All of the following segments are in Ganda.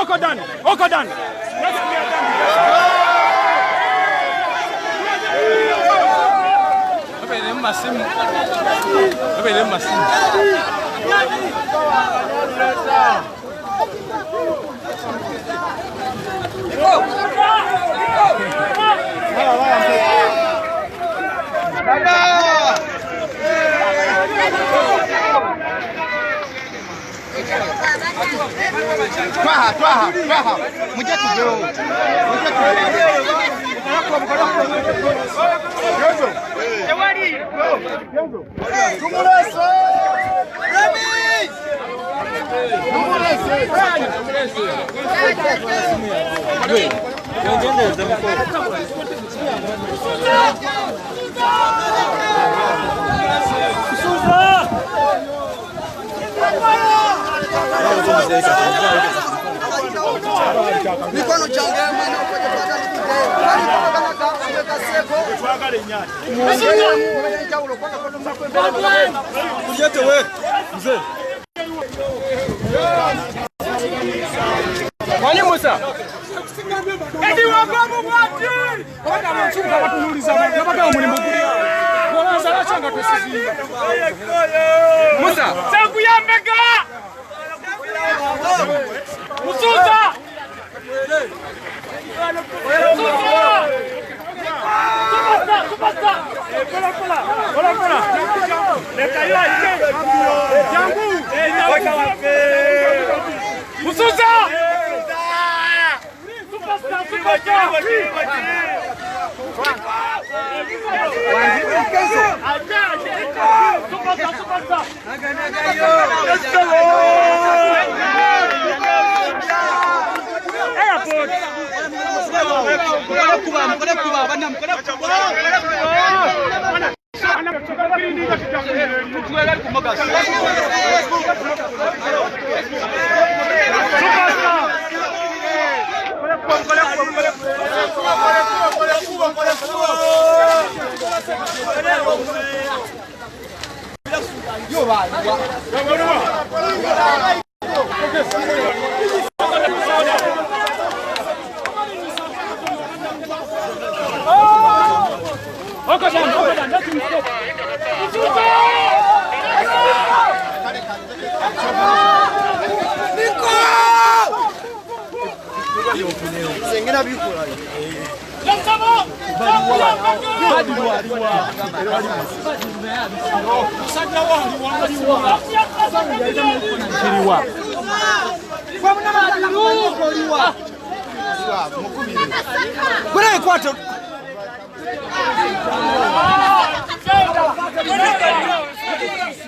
Okodan. Twaha. Muje tubeo. Jawadi. Tumulese. Remi. Tumulese. Mikono changema na kwa kupata nipige. Kali kama kama seko. Twagale nyati. Mwenye chaulo kwa kwa mbele. Kujete we. Mzee. Kwani Musa? Eti wababu mwati. Waka mchunga watuuliza baba. Napaka umulimo kuli. Bora sala changa tusisi. Musa, sangu ya mbega. Musuza! Supasta! Kola! Lekayo ite! Jangu! Musuza! Supasta! Supasta! Let's go!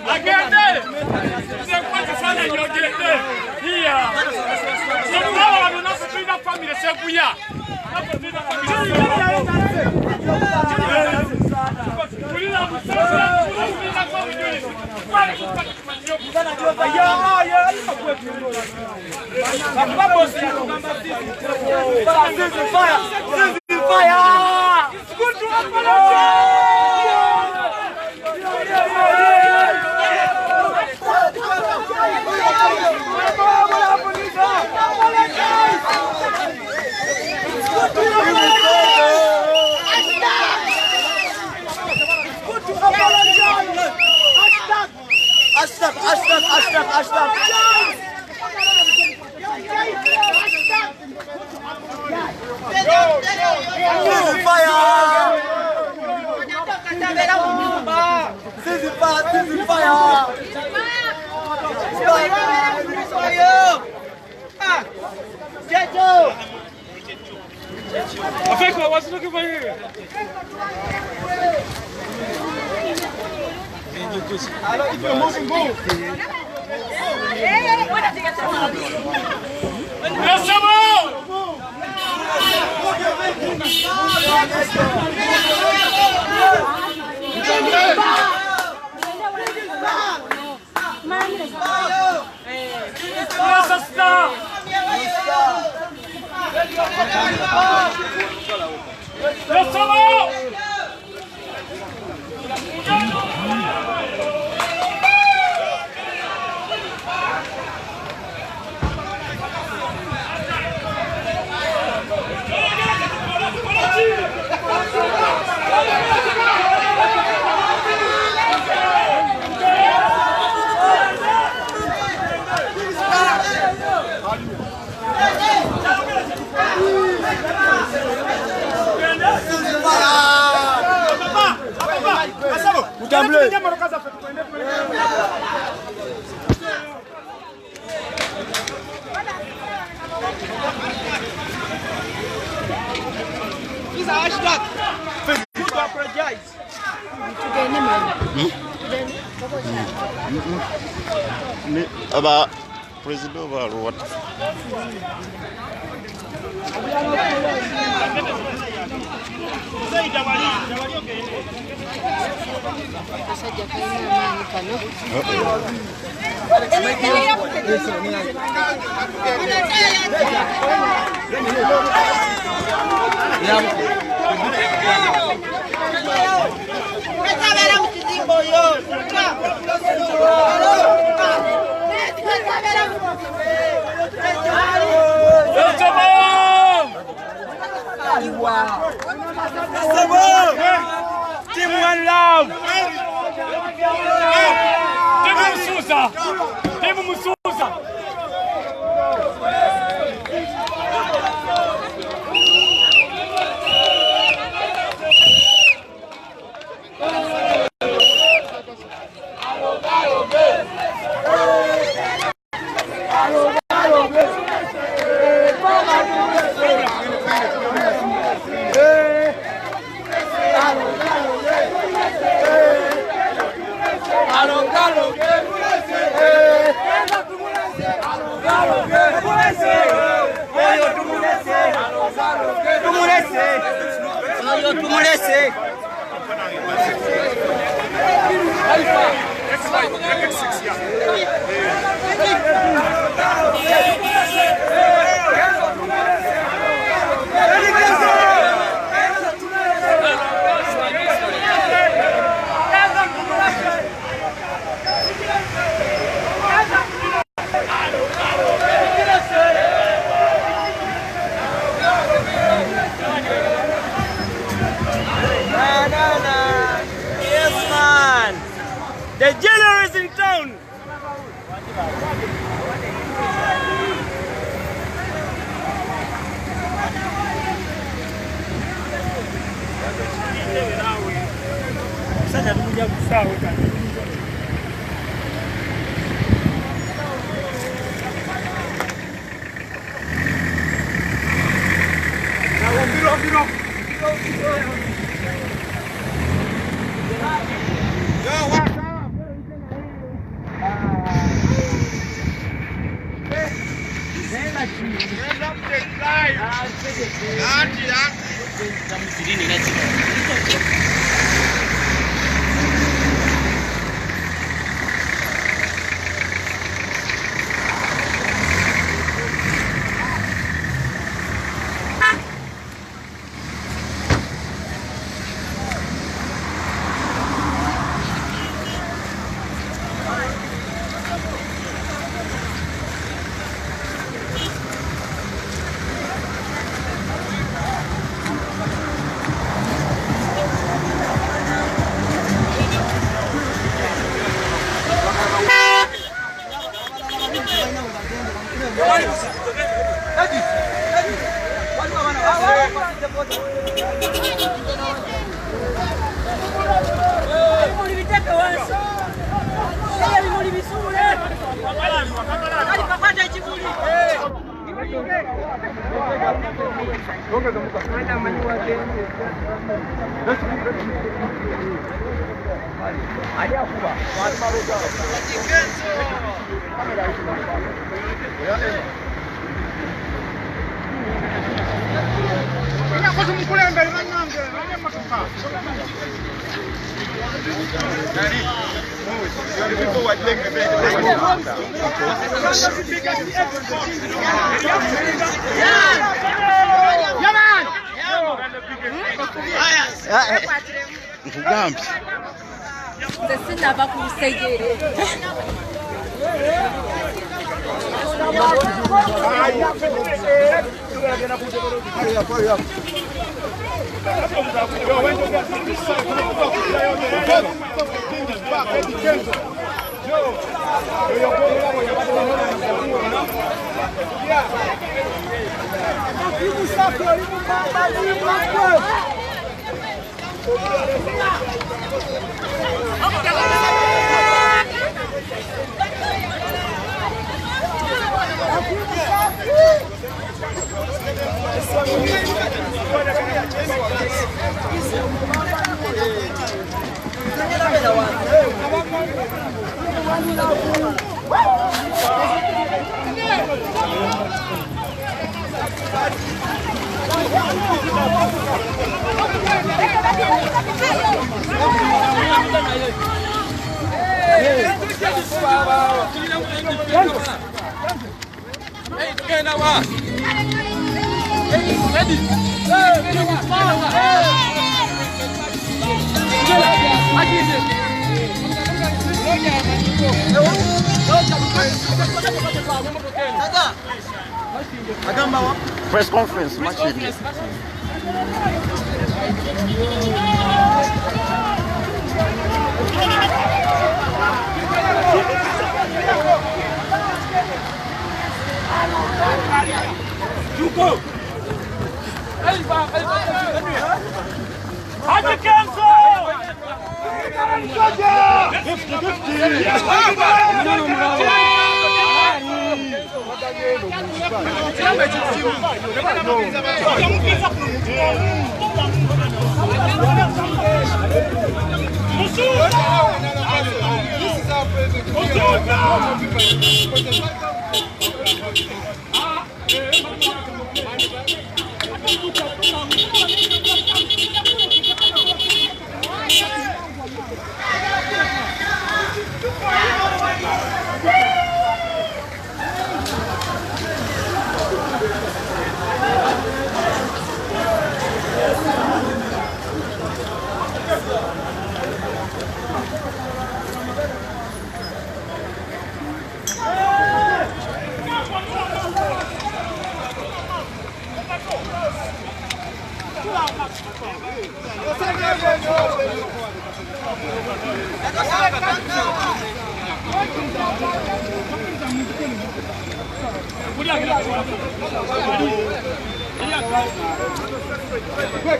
Agende! Buya. Avec quoi, what's looking for you? Alors, il peut monter bon. Merci à About President or what? C'est bon! Team One Love! Team Mususa! Team Mususa! The jailer is in town. Sasa tunakuja kusawa kana. Biro. Stand up, Press conference, match it.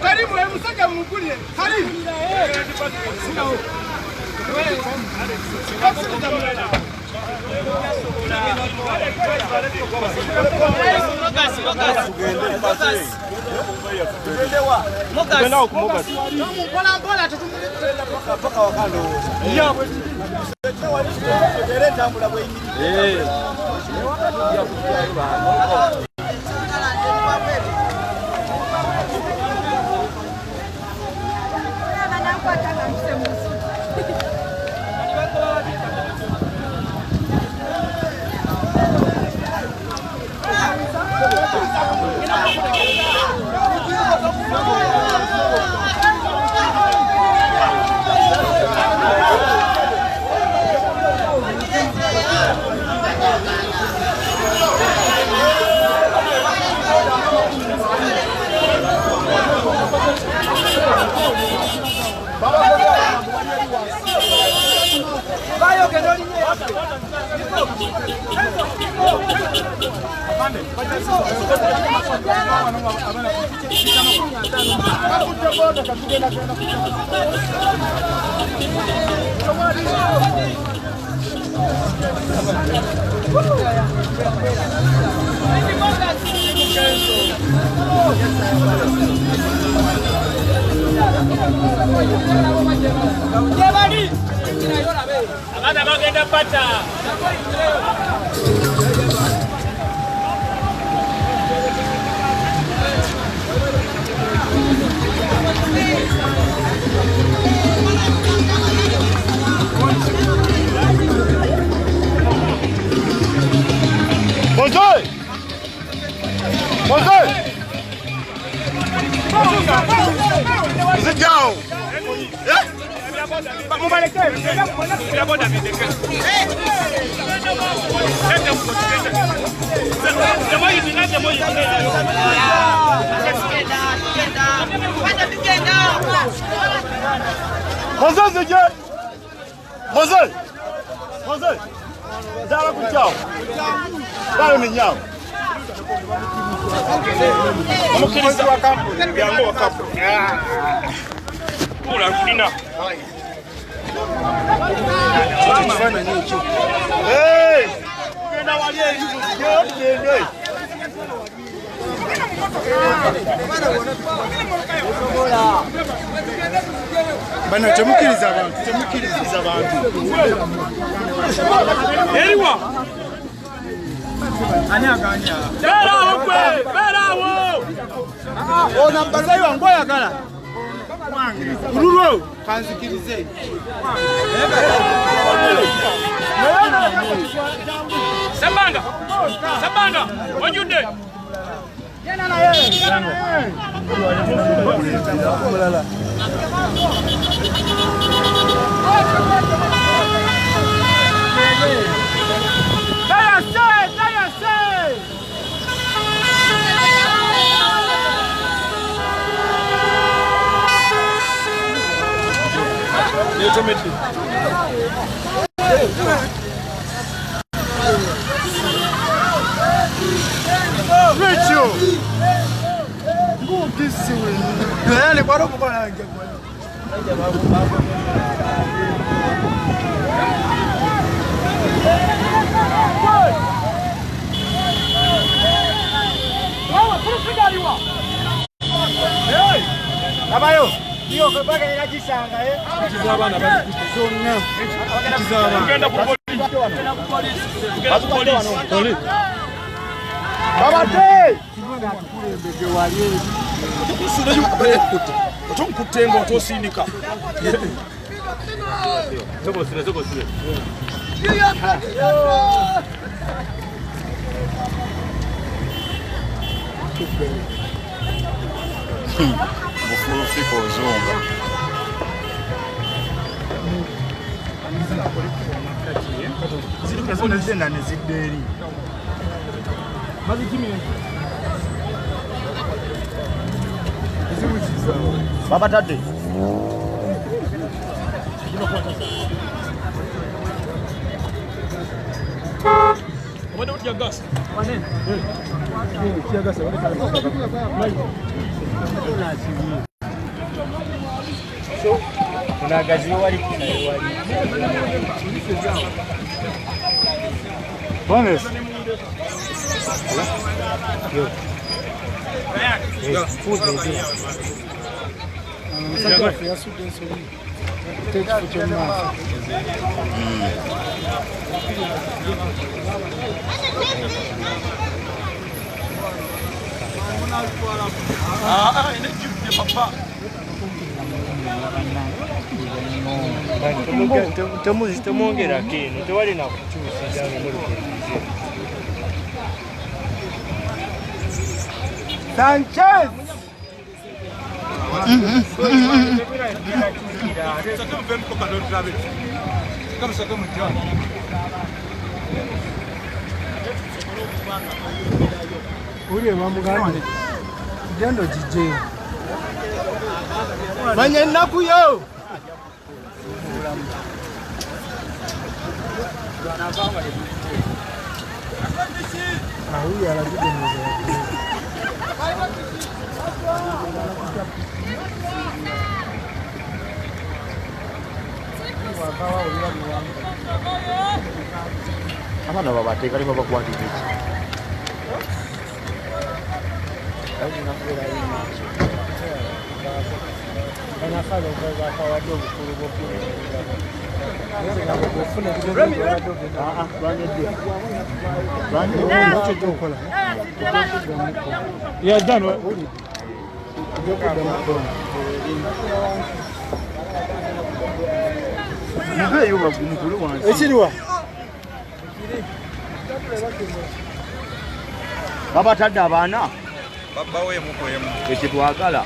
Karibu hebu saka mkulie. Karibu. Sit down. Bana temukiriza abantu. Eriwa. Anyaganya. Berawo kwe, berawo. Ona mbazayo ngoya kala. Ururo kanzikirize. Sabanga. Sabanga. Wajude. Yena na yeye. Mulala. Rachel! Go this way. Ele parou para lá. Abayo, dio kwa inajisanga Kizabana bali kuzonga. Kizabana. Ugenda ku police. Baba te. Kibanga kulembege wali. Kusuna yukukuta. Otomkutengo otosindika. Zobosire. Bufulu fiko uzunga. Zilikuwa zina nezideri. Baba tate. Wanda utia gas. Wane? Utia gas. So, kuna gazi wali kuna wali. Bonus. Yo. Food baby. Temongera kino tewali na kuchusa Sanchez. Uri wamugani jando DJ manye naku yo Abana babateka arimo bakwatira iki? Yeah, done. Baba tadda abaana Baba we mukoyemu. ekitwagala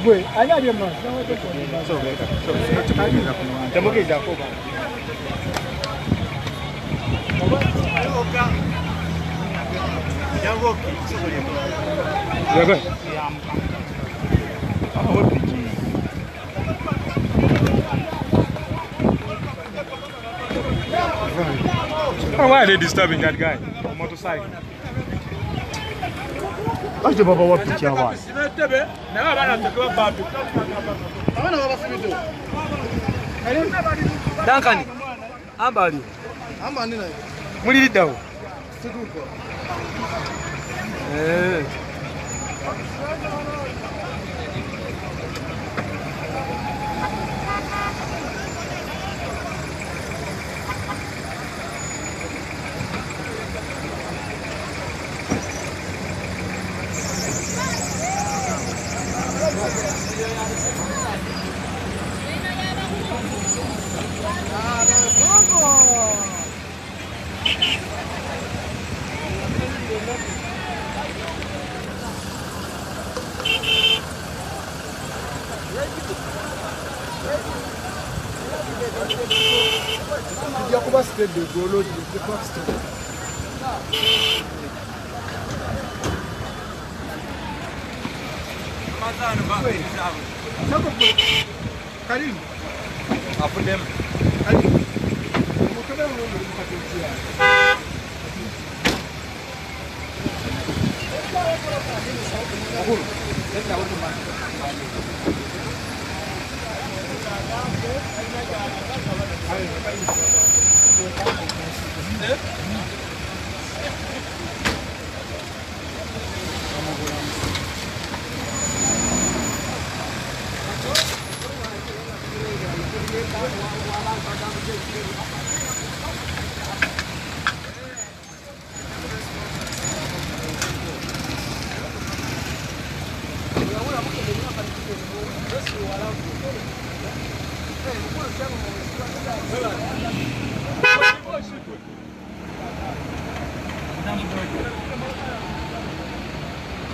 Boy, I got your man. Why are they disturbing that guy on motorcycle? Aje baba wapicha abana Duncan, ambali. amani nayo Muliridawo. situko Dia kuba stade de Golo de Park Street. Mazano baba izabo. Sako Karim. Afudem. Karim. Mukaba ngo mukatijia.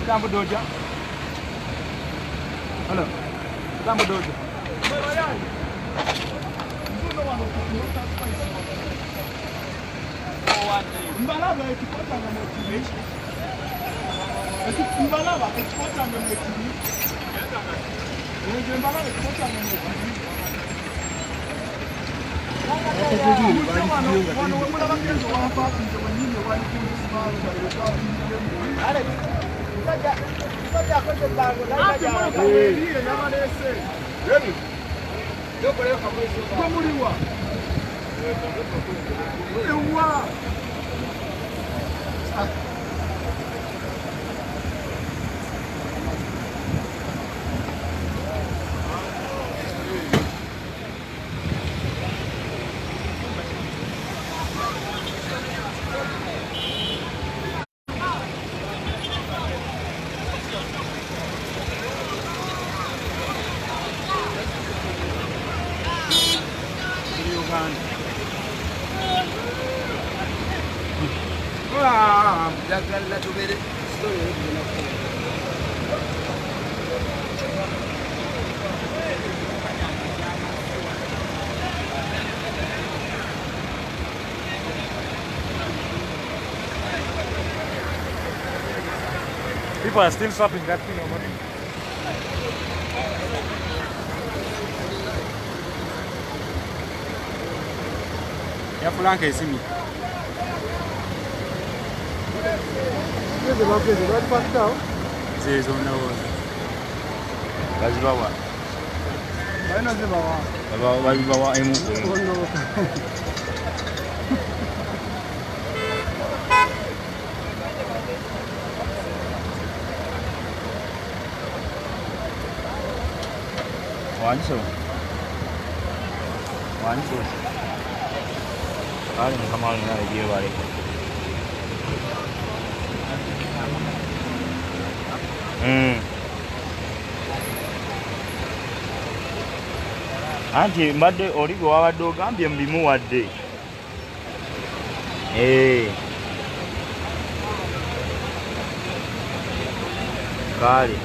Tambo doja. Hello. Tambo doja. Mbalaba ekipota na motivation. Mbalaba ekipota na motivation. Mbalaba ekipota na motivation. Jagala tubere. People are still swapping that thing over. Ya fulanka isimi. Zezo na woza. Bazibawa. Baina zibawa. Bazibawa emu. Wanso. Kali kama ndio wale. Anti mbadde oligo wabadde ogambye mbimuwadde. Kali.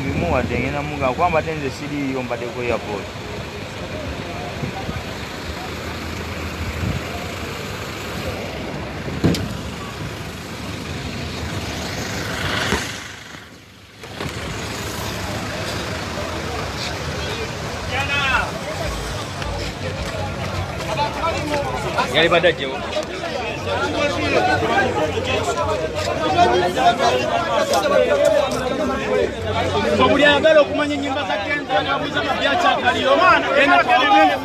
Mbimuwadde ngenda muga kwamba tenze siriyo mbadde ku airport. Yali badaje wo. Sobuli agala okumanya nyimba za Kenzo n'abuuza mabyacha kaliyo maana ena kelele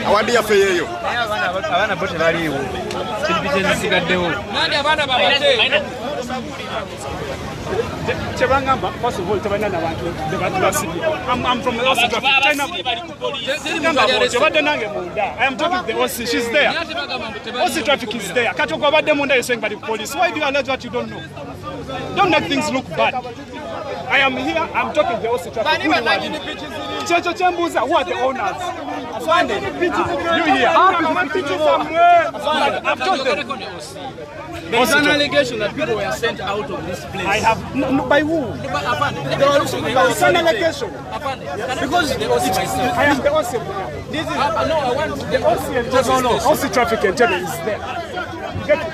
Awandi yafe yeyo. Abana bote baliwo. Kilipiche zisigaddewo. Nandi abana babate. Chebangamba first of all tabana nabantu I'm from Africa. China. I am talking to the OC. She's there. OC traffic is there. Katoko badde munda is saying by the police. Why do you allege what you don't know? Don't make things look bad. I am here. I'm talking to the OC traffic. Checho Chambuza, who are the owners? You here? I've told them. There's an allegation that people were sent out of this place. I have no, by who? It's an allegation. Because the OC myself. I am the OC. This is no, I want the OC. OC traffic and Jebe is there. Get it?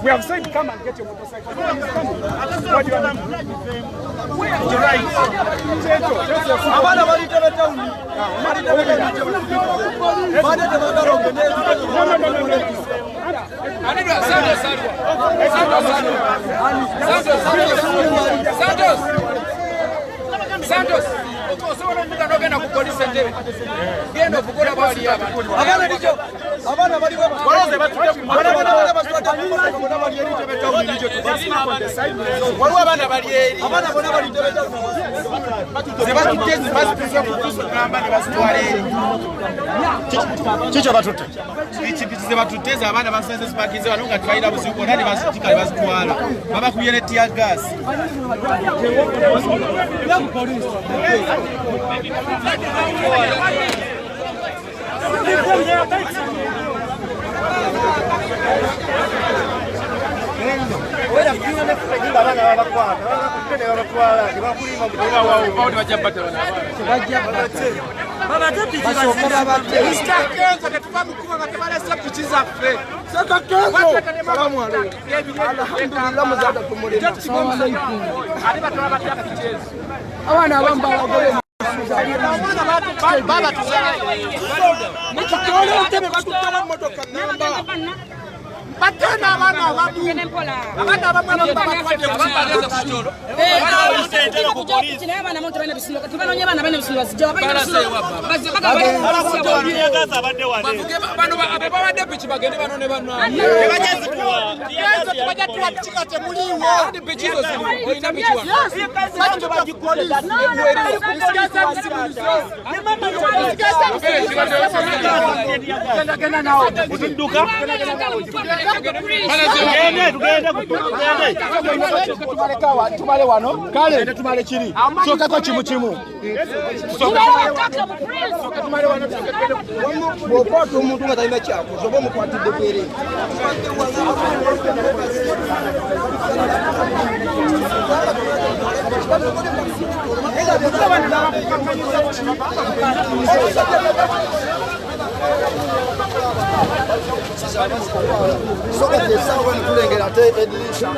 We have said come and get your motorcycle. What do you want? The right. Santos. Abana Chicho batutte. Ichipitize batuteza abana basanze sipakize balunga twaira busiku nani basitika bazitwala. Baba kuyene tear gas. Oya kina ne kutegenda abana babakwata. Bakutene babatwala. Bakulima mutera wawo. Bawuli bajabata bana. Baba tapiti baba. Mr. Kenzo katuba mukuma katubala sapichi zaffe. Saka Kenzo. Salamu alaykum. Alhamdulillah muzada kumulima. Assalamu alaykum. Ali batola bataka kichezo. Abana abambala gole. Baba tuzala. Mukitole utebe batutala motoka namba. Batena abana abadu. Abana abamwana bakwaje kubambaza kucholo. Tumale wano kale tumale chiri soka kwa chimu tumale wano bopoto umuntu ngataina chako zobo mukwatide kwere soka de sawa kulengera te edilisha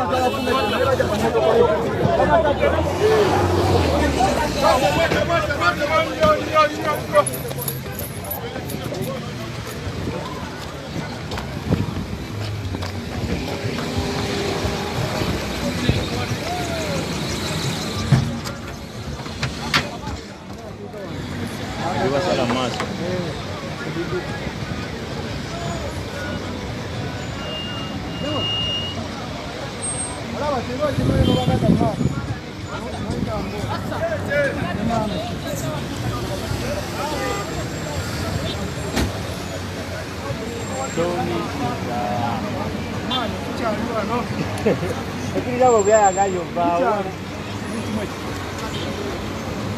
Aquele já vou ganhar galho pau.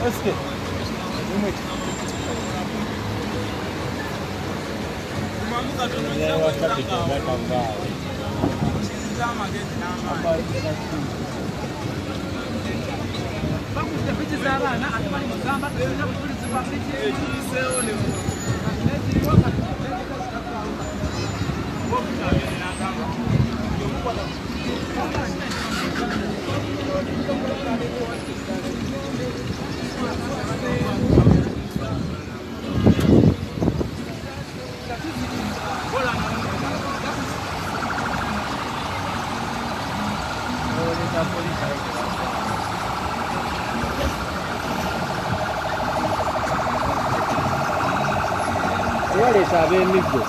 Este. Wale sabe migo.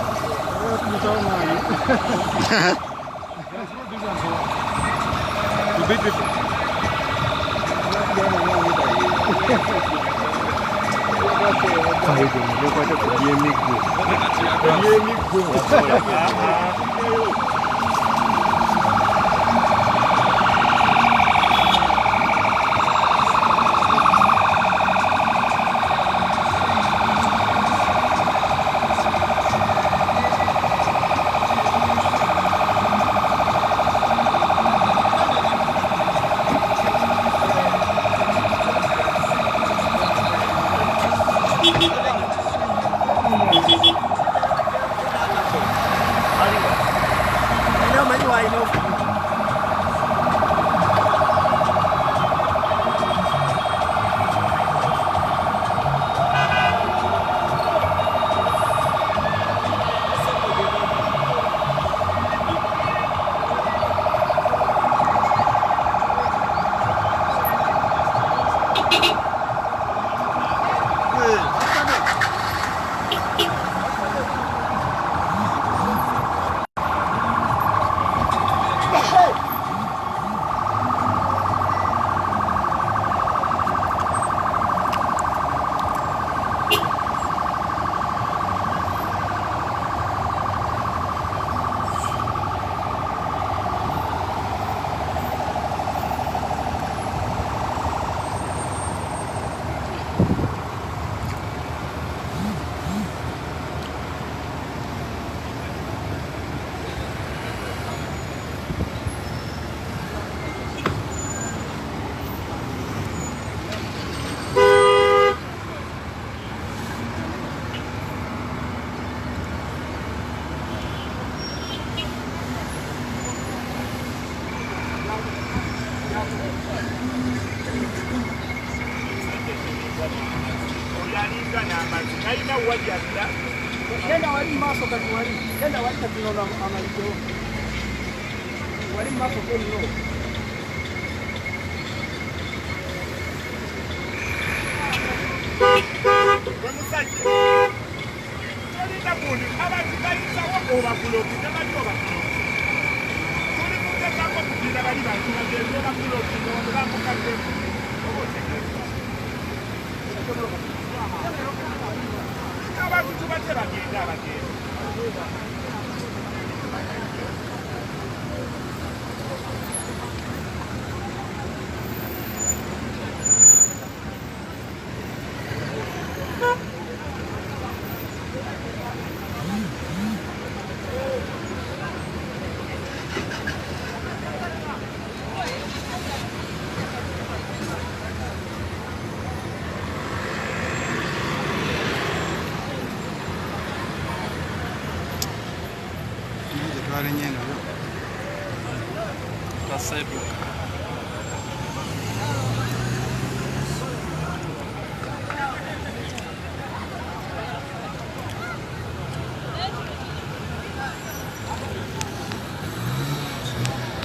amazzi kalina wajjadda genda wali maaso kati wali genda wali kati nono amalijo wali maaso kenno omusajja tolina muntu abantu bayisawo obakuloki tebali obakuloki tuli kutekako kugira bali bantu bagende bakuloki nobambukaddemu abantu tubadde bagenda abagenda Vale, ñeno. Tá certo.